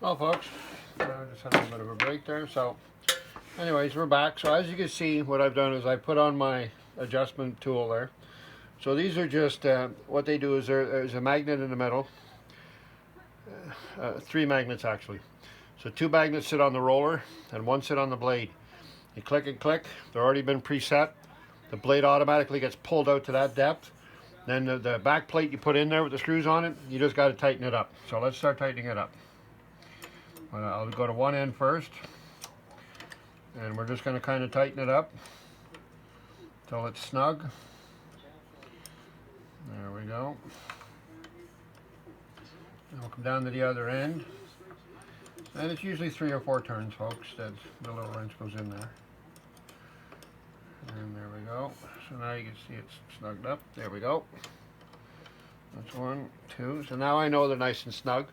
Well, folks, just had a little bit of a break there. So, anyways, we're back. So, as you can see, what I've done is I put on my adjustment tool there. So, these are just what they do is there's a magnet in the middle, three magnets actually. So, two magnets sit on the roller and one sit on the blade. You click and click, they're already been preset. The blade automatically gets pulled out to that depth. Then the back plate you put in there with the screws on it, you just got to tighten it up. So, let's start tightening it up. I'll go to one end first, and we're just going to kind of tighten it up until it's snug. There we go. And we'll come down to the other end, and it's usually 3 or 4 turns, folks, that the little wrench goes in there. And there we go. So now you can see it's snugged up. There we go. That's 1, 2. So now I know they're nice and snug.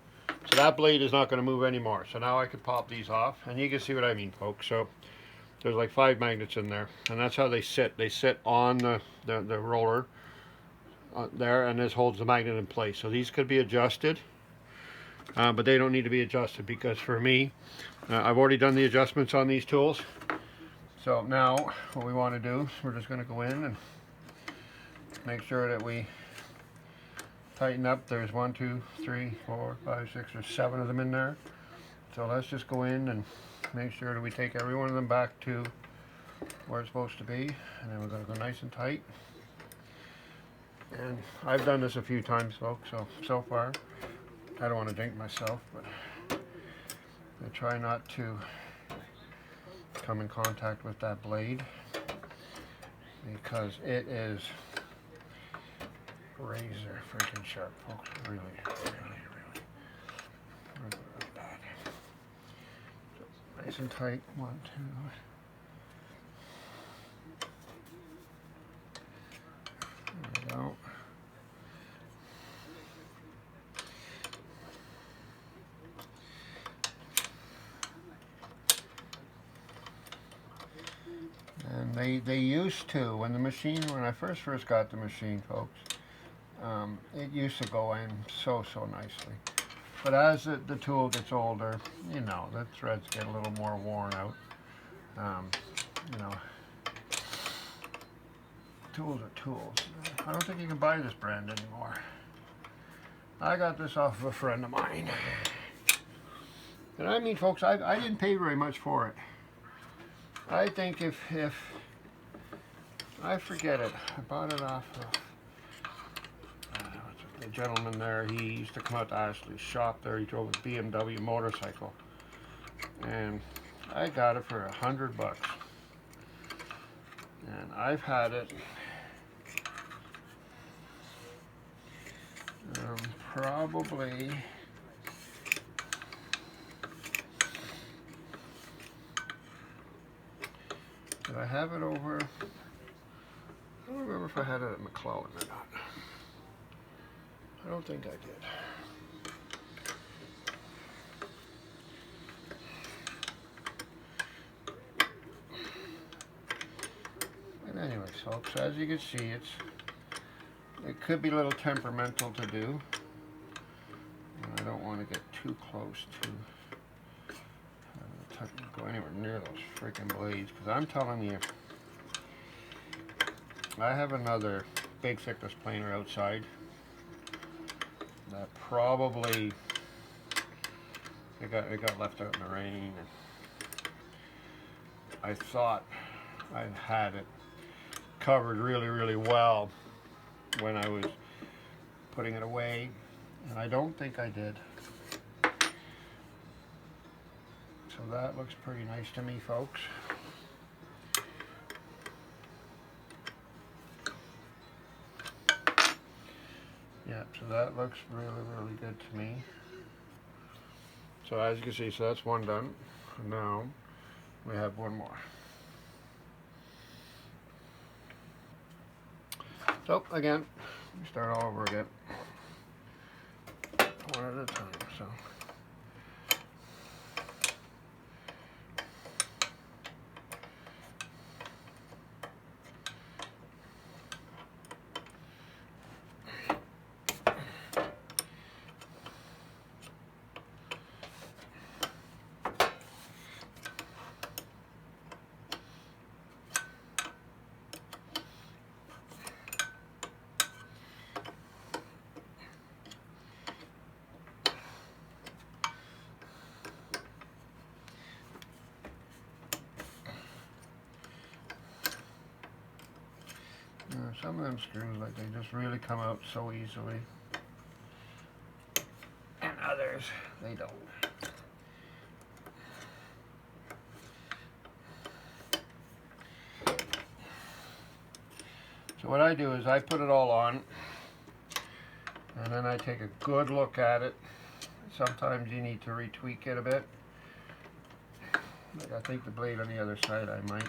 So that blade is not going to move anymore. So now I could pop these off, and you can see what I mean, folks. So there's like 5 magnets in there, and that's how they sit. They sit on the roller there, and this holds the magnet in place. So these could be adjusted, but they don't need to be adjusted because for me, I've already done the adjustments on these tools. So now what we want to do is we're just going to go in and make sure that we tighten up. There's 1, 2, 3, 4, 5, 6, or 7 of them in there. So let's just go in and make sure that we take every one of them back to where it's supposed to be, and then we're going to go nice and tight. And I've done this a few times, folks, so far I don't want to jinx myself, but I try not to come in contact with that blade because it is razor freaking sharp, folks. Really bad. So nice and tight. 1, 2. There we go. And they used to, when I first got the machine, folks, it used to go in so nicely. But as the tool gets older, you know, the threads get a little more worn out. You know, tools are tools. I don't think you can buy this brand anymore. I got this off of a friend of mine. And I mean, folks, I didn't pay very much for it. I think if I forget it, I bought it off of the gentleman there. He used to come out to Ashley's shop there. He drove a BMW motorcycle, and I got it for $100. And I've had it probably did I have it over? I don't remember if I had it at McClellan or not. I don't think I did. But anyways, folks, as you can see, it could be a little temperamental to do. And I don't want to get too close to go anywhere near those freaking blades, because I'm telling you, I have another big thickness planer outside that probably it got left out in the rain, and I thought I had it covered really well when I was putting it away, and I don't think I did. So that looks pretty nice to me, folks. Yeah, so that looks really good to me. So as you can see, so that's one done. And now we have one more. So again, we start all over again. One at a time, so. some of them screws, like, they just really come out so easily, and others they don't. So what I do is I put it all on, and then I take a good look at it. Sometimes you need to retweak it a bit. Like, I think the blade on the other side I might,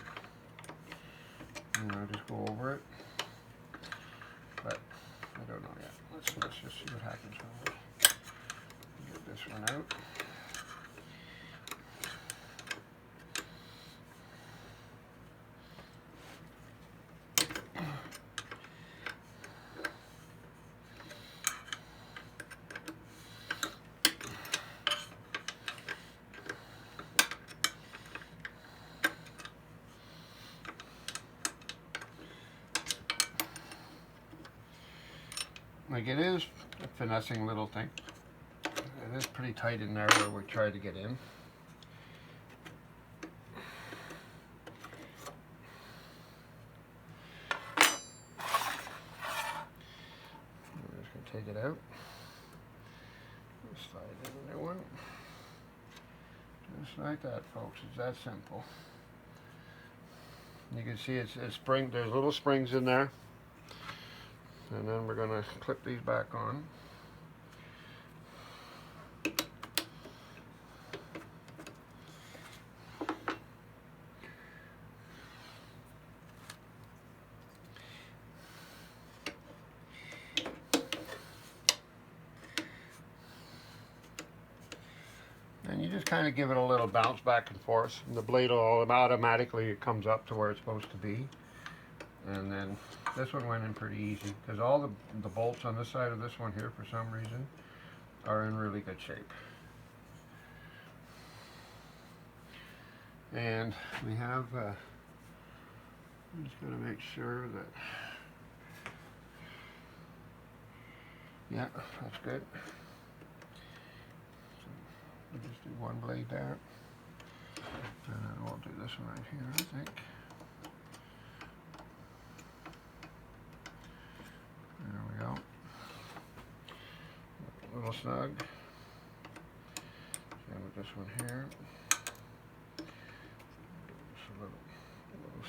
just go over it, but I don't know yet. Let's just see what happens when we get this one out. Like, it is a finessing little thing. It is pretty tight in there where we tried to get in. I'm just going to take it out. Slide in a new one. Just like that, folks. It's that simple. You can see it's spring. There's little springs in there. And then we're going to clip these back on. And you just kind of give it a little bounce back and forth, and the blade will automatically comes up to where it's supposed to be. And then this one went in pretty easy because all the bolts on this side of this one here, for some reason, are in really good shape. And we have, I'm just going to make sure that, yeah, that's good. So we'll just do one blade there, and then we'll do this one right here, I think. There we go. A little snug. Same with this one here. Just a little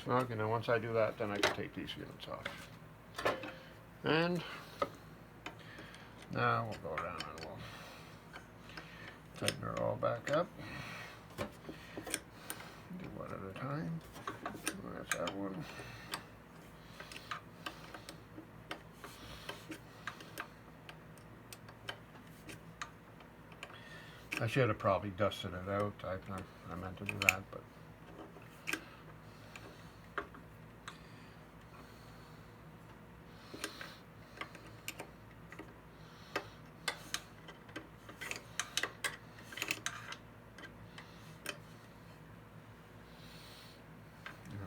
snug, and then once I do that, then I can take these units off. And now we'll go down and we'll tighten her all back up. Do one at a time. That's that one. I should have probably dusted it out. I meant to do that, but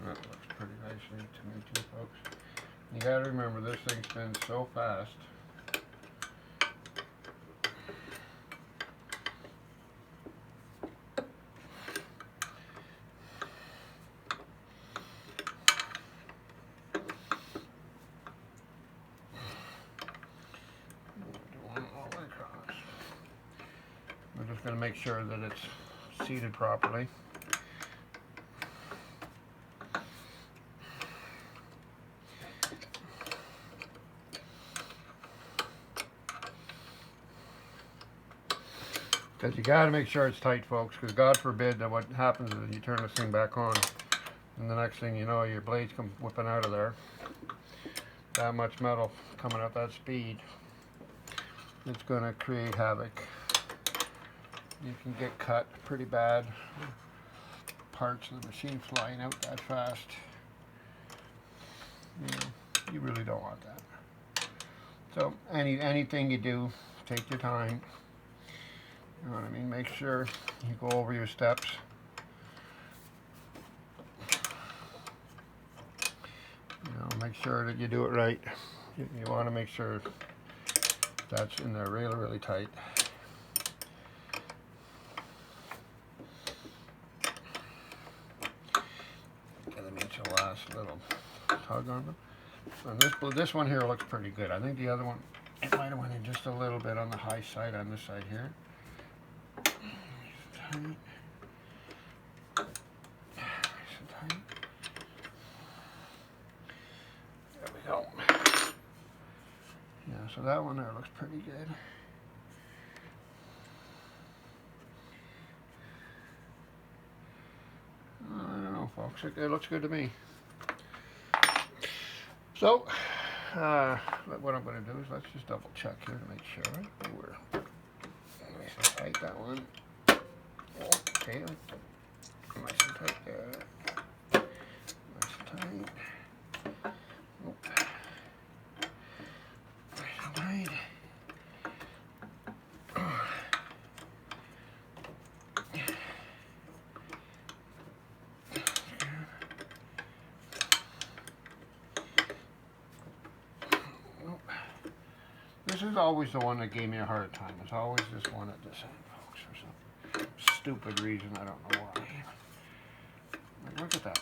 that looks pretty nicely to me too, folks. You gotta remember, this thing spins so fast. We're just going to make sure that it's seated properly. Because you got to make sure it's tight, folks, because God forbid that what happens is you turn this thing back on, and the next thing you know, your blades come whipping out of there. That much metal coming at that speed, it's going to create havoc. You can get cut pretty bad. Parts of the machine flying out that fast. You really don't want that. So anything you do, take your time. You know what I mean? Make sure you go over your steps. Make sure that you do it right. You want to make sure that's in there really, really tight. Get them each a last little tug on them. And this one here looks pretty good. I think the other one, it might have went in just a little bit on the high side on this side here. Nice and tight. Nice and tight. There we go. Yeah, so that one there looks pretty good. I don't know, folks. It looks good to me. So, what I'm going to do is let's just double check here to make sure we're nice and tight. That one. Okay. Nice and tight there. Nice and tight. Oh. Nice and tight. This is always the one that gave me a hard time. It's always this one at this end, folks, for some stupid reason. I don't know why. Like, look at that.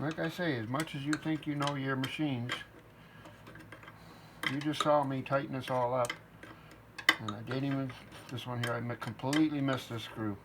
Like I say, as much as you think you know your machines, you just saw me tighten this all up, and I didn't even, this one here, I completely missed this screw.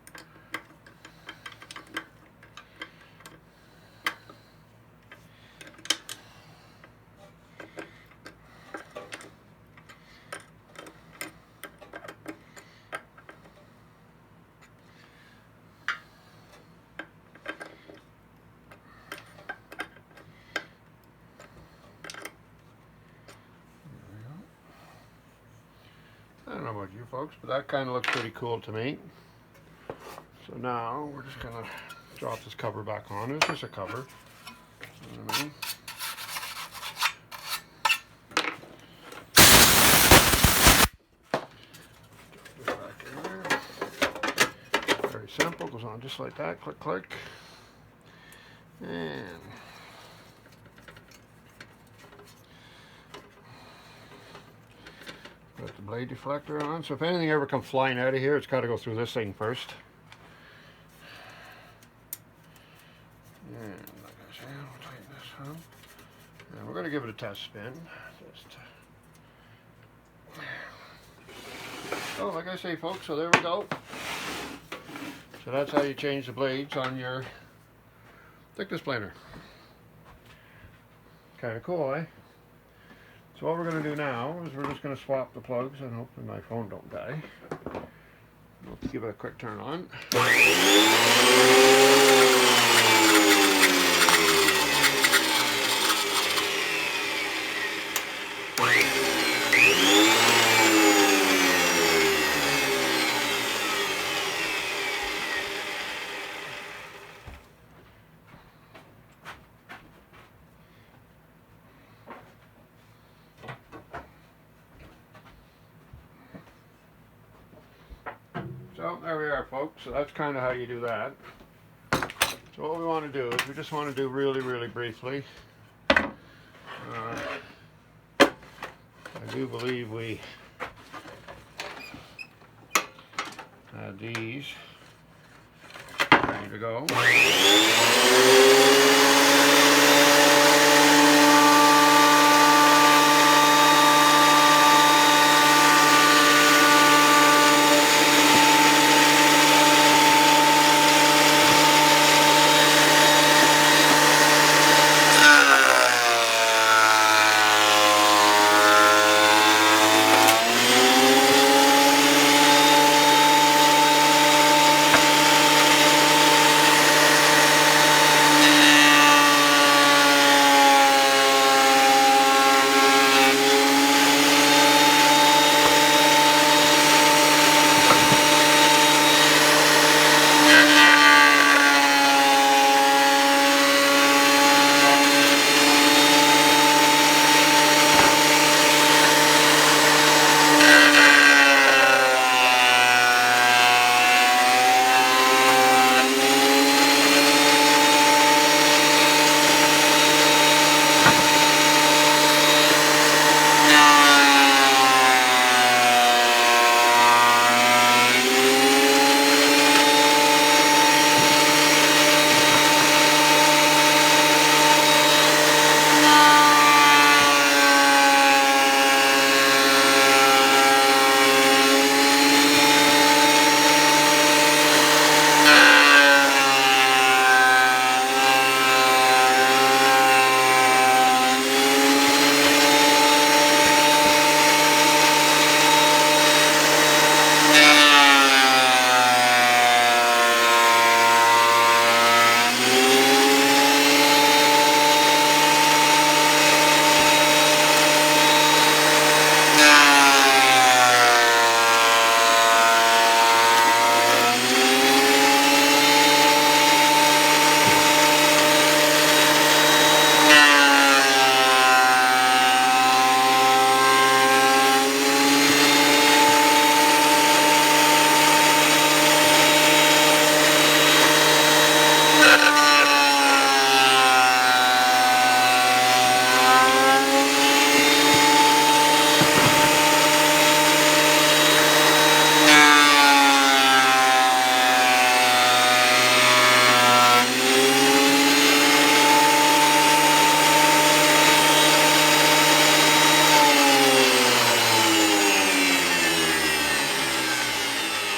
I don't know about you folks, but that kind of looks pretty cool to me. So now we're just going to drop this cover back on. It's just a cover. You know what I mean? Drop this back in there. Very simple. Goes on just like that. Click, click. And put the blade deflector on. So if anything ever comes flying out of here, it's got to go through this thing first. And like I say, I'll tighten this up. And we're going to give it a test spin. Oh, like I say, folks, so there we go. So that's how you change the blades on your thickness planer. Kind of cool, eh? So what we're going to do now is we're just going to swap the plugs, and hopefully my phone don't die. Let's give it a quick turn on. So there we are, folks. So that's kind of how you do that. So what we want to do is we just want to do really, really briefly. I do believe we had these ready to go.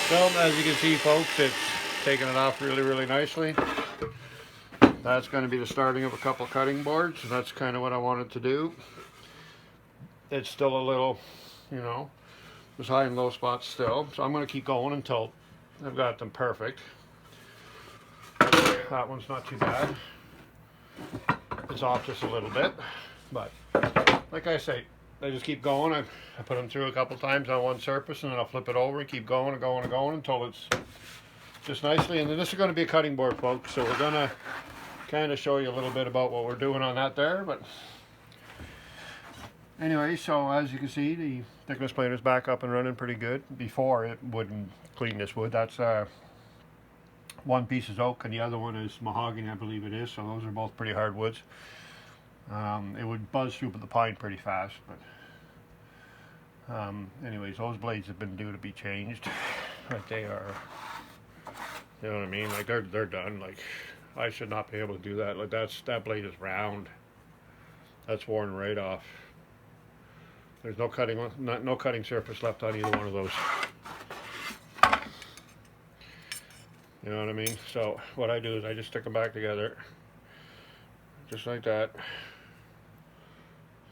So as you can see, folks, it's taking it off really, really nicely. That's going to be the starting of a couple cutting boards. And that's kind of what I wanted to do. It's still a little, you know, there's high and low spots still. So I'm going to keep going until I've got them perfect. That one's not too bad. It's off just a little bit. But like I say, I just keep going. I put them through a couple times on one surface, and then I'll flip it over and keep going and going and going until it's just nicely. And then this is going to be a cutting board, folks. So we're going to kind of show you a little bit about what we're doing on that there. But anyway, so as you can see, the thickness planer is back up and running pretty good. Before, it wouldn't clean this wood. That's one piece is oak and the other one is mahogany, I believe it is. So those are both pretty hard woods. It would buzz through the pine pretty fast, but anyways, those blades have been due to be changed. Like they are, you know what I mean? Like they're done. Like I should not be able to do that. Like that blade is round. That's worn right off. There's no cutting surface left on either one of those. You know what I mean? So what I do is I just stick them back together, just like that,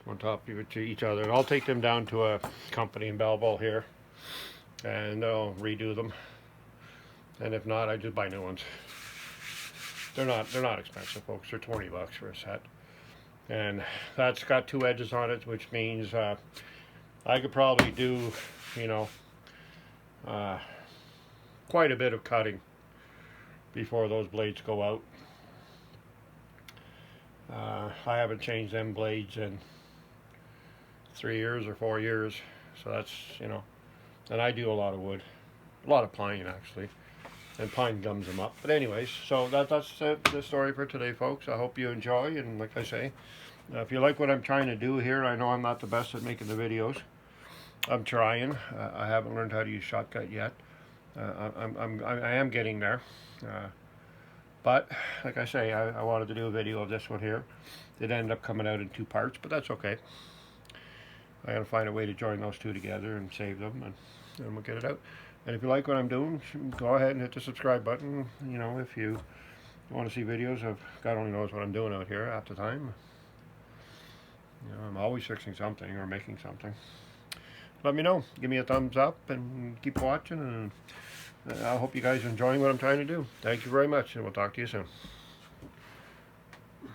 on top of each other, and I'll take them down to a company in Belleville here, and they'll redo them. And if not, I just buy new ones. They're not expensive, folks. They're 20 bucks for a set, and that's got two edges on it, which means I could probably do, you know, quite a bit of cutting before those blades go out. I haven't changed them blades in 3 years or 4 years, so that's, you know, and I do a lot of wood, a lot of pine actually, and pine gums them up. But anyways, so that's the story for today, folks. I hope you enjoy, and like I say, if you like what I'm trying to do here, I know I'm not the best at making the videos. I'm trying. I haven't learned how to use Shotcut yet. I am getting there. But like I say, I wanted to do a video of this one here. It ended up coming out in 2 parts, but that's okay. I gotta find a way to join those two together and save them, and we'll get it out. And if you like what I'm doing, go ahead and hit the subscribe button. You know, if you want to see videos of God only knows what I'm doing out here half the time. You know, I'm always fixing something or making something. Let me know. Give me a thumbs up and keep watching, and I hope you guys are enjoying what I'm trying to do. Thank you very much, and we'll talk to you soon.